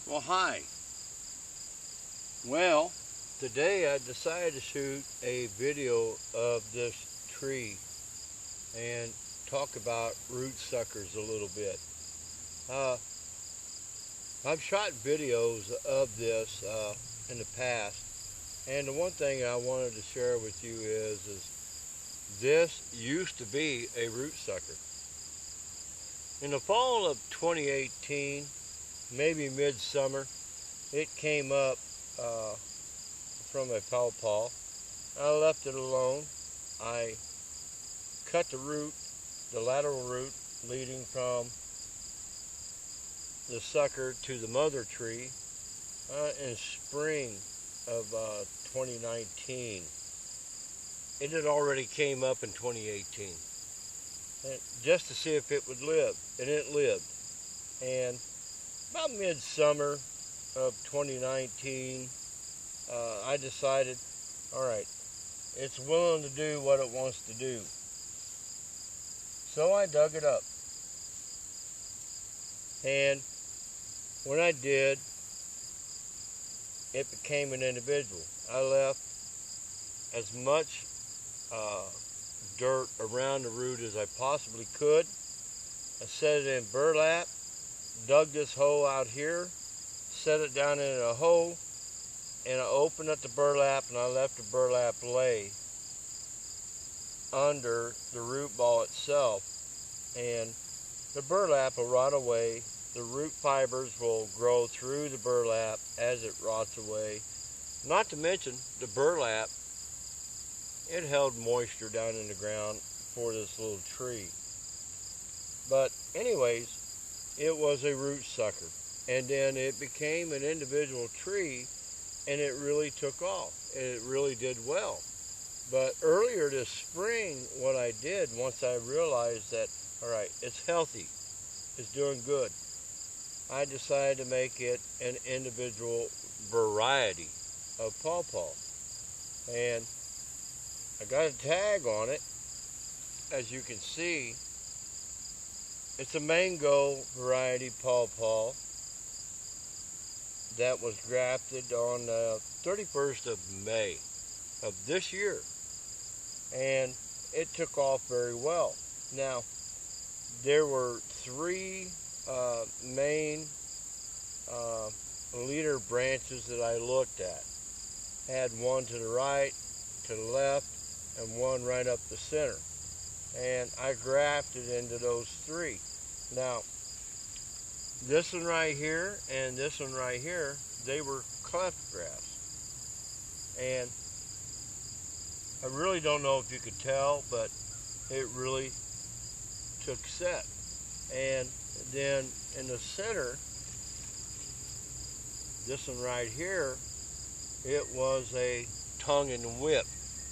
Well, hi. Well, today I decided to shoot a video of this tree and talk about root suckers a little bit. I've shot videos of this in the past, and the one thing I wanted to share with you is this used to be a root sucker. In the fall of 2018, maybe midsummer, it came up from a pawpaw. I left it alone. I cut the root, the lateral root leading from the sucker to the mother tree in spring of 2019. It had already came up in 2018 just to see if it would live, and it lived. And about midsummer of 2019, I decided, all right, it's willing to do what it wants to do. So I dug it up. And when I did, it became an individual. I left as much dirt around the root as I possibly could. I set it in burlap, dug this hole out here, set it down in a hole, and I opened up the burlap and I left the burlap lay under the root ball itself, and the burlap will rot away. The root fibers will grow through the burlap as it rots away. Not to mention the burlap, it held moisture down in the ground for this little tree. But anyways, it was a root sucker, and then it became an individual tree, and it really took off, and it really did well. But earlier this spring, what I did, once I realized that, all right, it's healthy, it's doing good, I decided to make it an individual variety of pawpaw. And I got a tag on it. As you can see, it's a mango variety pawpaw that was grafted on the 31st of May of this year, and it took off very well. Now, there were three main leader branches that I looked at. I had one to the right, to the left, and one right up the center, and I grafted into those three. Now, this one right here and this one right here, they were cleft grafts. And I really don't know if you could tell, but it really took set. And then in the center, this one right here, it was a tongue and whip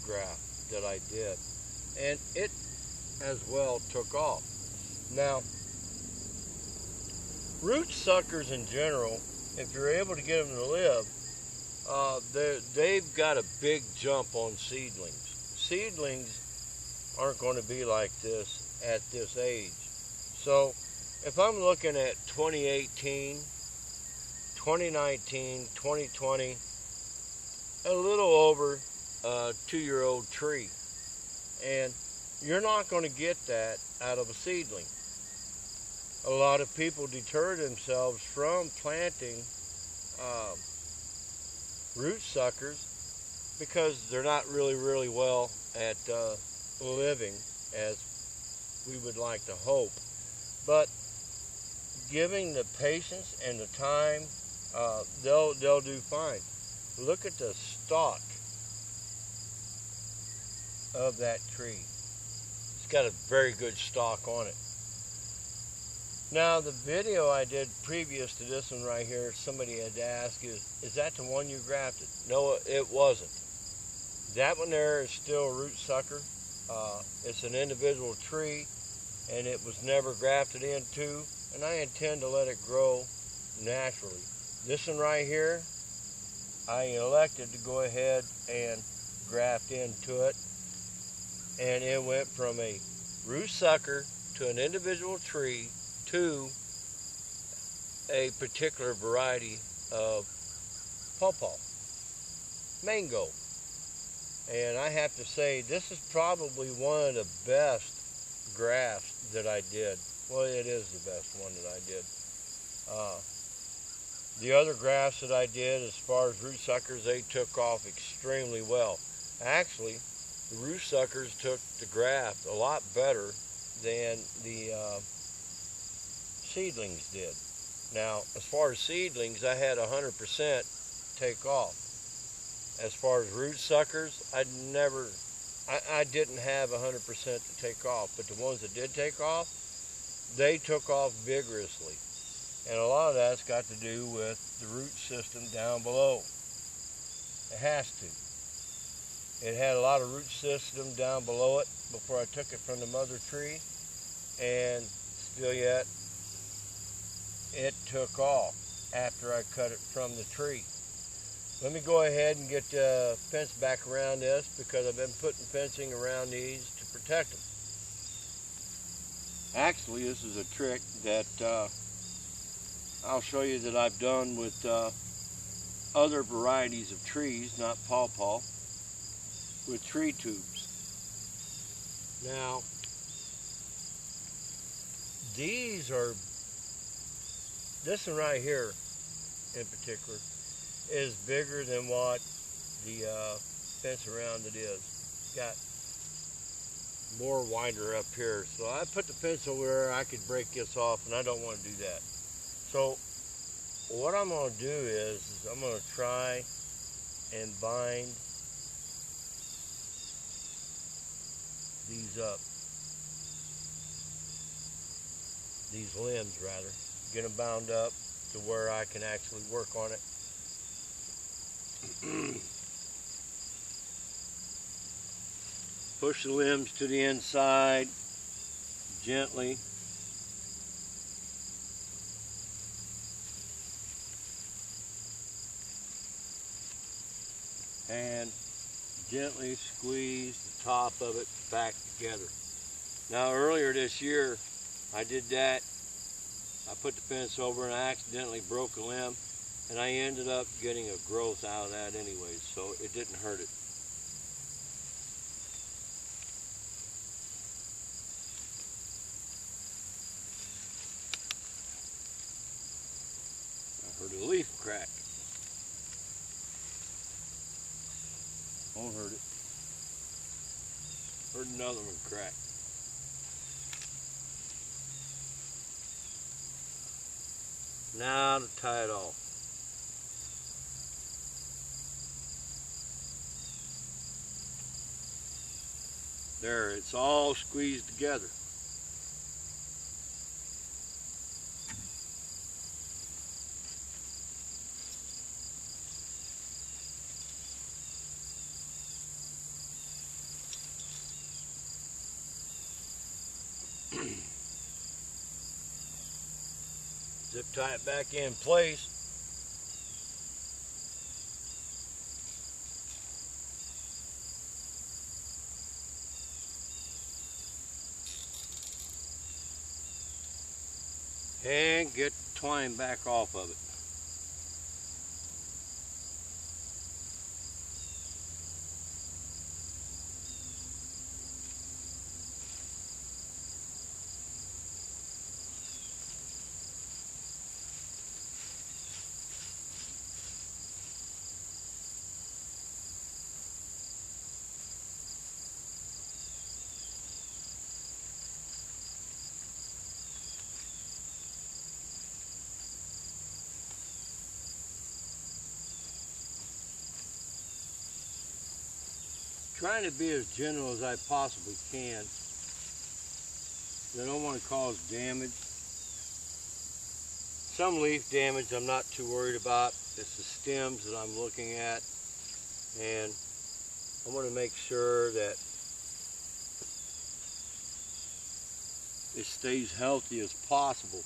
graft that I did. And it as well took off. Now, root suckers in general, if you're able to get them to live, they've got a big jump on seedlings. Seedlings aren't going to be like this at this age. So if I'm looking at 2018, 2019, 2020, a little over a 2-year-old tree, and you're not going to get that out of a seedling. A lot of people deter themselves from planting root suckers because they're not really well at living as we would like to hope. But giving the patience and the time, they'll do fine. Look at the stalk of that tree. It's got a very good stalk on it. Now, the video I did previous to this one right here, somebody had asked, is that the one you grafted? No, it wasn't. That one there is still a root sucker. It's an individual tree, and it was never grafted into, and I intend to let it grow naturally. This one right here, I elected to go ahead and graft into it, and it went from a root sucker to an individual tree to a particular variety of pawpaw, mango. And I have to say, this is probably one of the best grafts that I did. Well, it is the best one that I did. The other grafts that I did, as far as root suckers, they took off extremely well. Actually, the root suckers took the graft a lot better than the seedlings did. Now, as far as seedlings, I had 100% take off. As far as root suckers, I didn't have 100% to take off, but the ones that did take off, they took off vigorously. And a lot of that's got to do with the root system down below. It has to. It had a lot of root system down below it before I took it from the mother tree, and still yet it took off after I cut it from the tree. Let me go ahead and get the fence back around this, because I've been putting fencing around these to protect them. Actually, this is a trick that I'll show you that I've done with other varieties of trees, not pawpaw, with tree tubes. Now, this one right here in particular is bigger than what the fence around it is. Got more winder up here. So I put the fence over there, I could break this off, and I don't want to do that. So what I'm going to do is I'm going to try and bind these up. These limbs rather. Get them bound up to where I can actually work on it. Push the limbs to the inside gently. And gently squeeze the top of it back together. Now, earlier this year I did that. I put the fence over and I accidentally broke a limb, and I ended up getting a growth out of that anyways, so it didn't hurt it. I heard a leaf crack. Won't hurt it. Heard another one crack. Now to tie it off. There, it's all squeezed together. Zip tie it back in place. And get the twine back off of it. Trying to be as gentle as I possibly can. I don't want to cause damage. Some leaf damage I'm not too worried about. It's the stems that I'm looking at, and I want to make sure that it stays healthy as possible.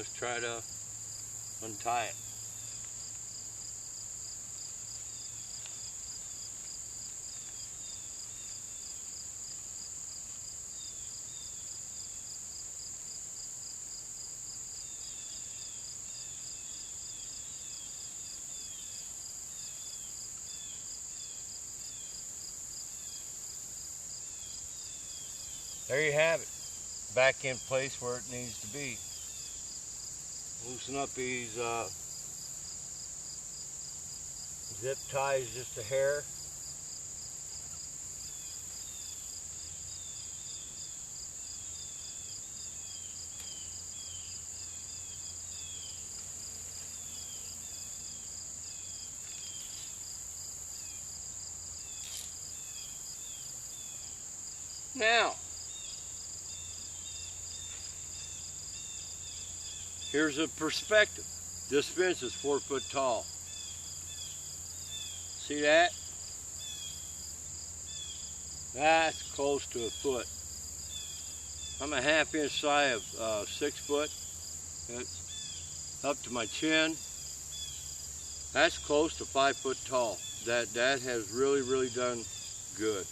let's try to untie it. There you have it, back in place where it needs to be. Loosen up these zip ties just a hair. Now, here's a perspective. This fence is 4 foot tall. See that? That's close to a foot. I'm a ½ inch shy of 6 foot. It's up to my chin. That's close to 5 foot tall. That has really done good.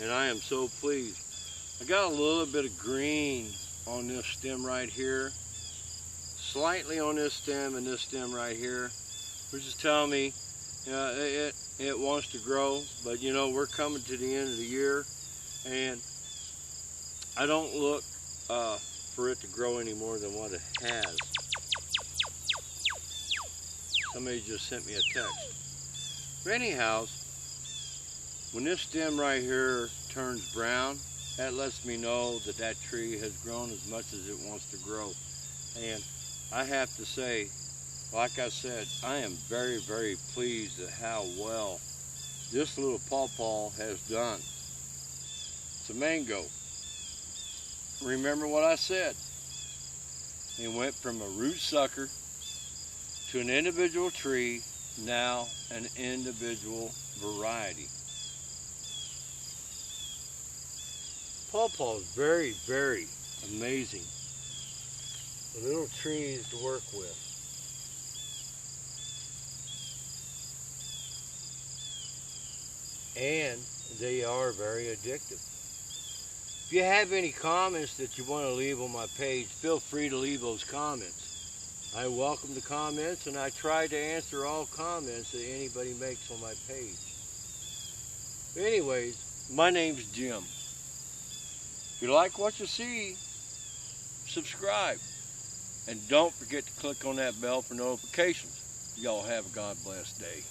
And I am so pleased. I got a little bit of green on this stem right here. Slightly on this stem and this stem right here, which is telling me it wants to grow. But you know, we're coming to the end of the year, and I don't look for it to grow any more than what it has. Somebody just sent me a text. But anyhow, when this stem right here turns brown, that lets me know that that tree has grown as much as it wants to grow. And I have to say, like I said, I am very pleased at how well this little pawpaw has done. It's a mango. Remember what I said. It went from a root sucker to an individual tree, now an individual variety. Pawpaw is very amazing. The little trees to work with. And they are very addictive. If you have any comments that you want to leave on my page, feel free to leave those comments. I welcome the comments, and I try to answer all comments that anybody makes on my page. But anyways, my name's Jim. If you like what you see, subscribe. And don't forget to click on that bell for notifications. Y'all have a God bless day.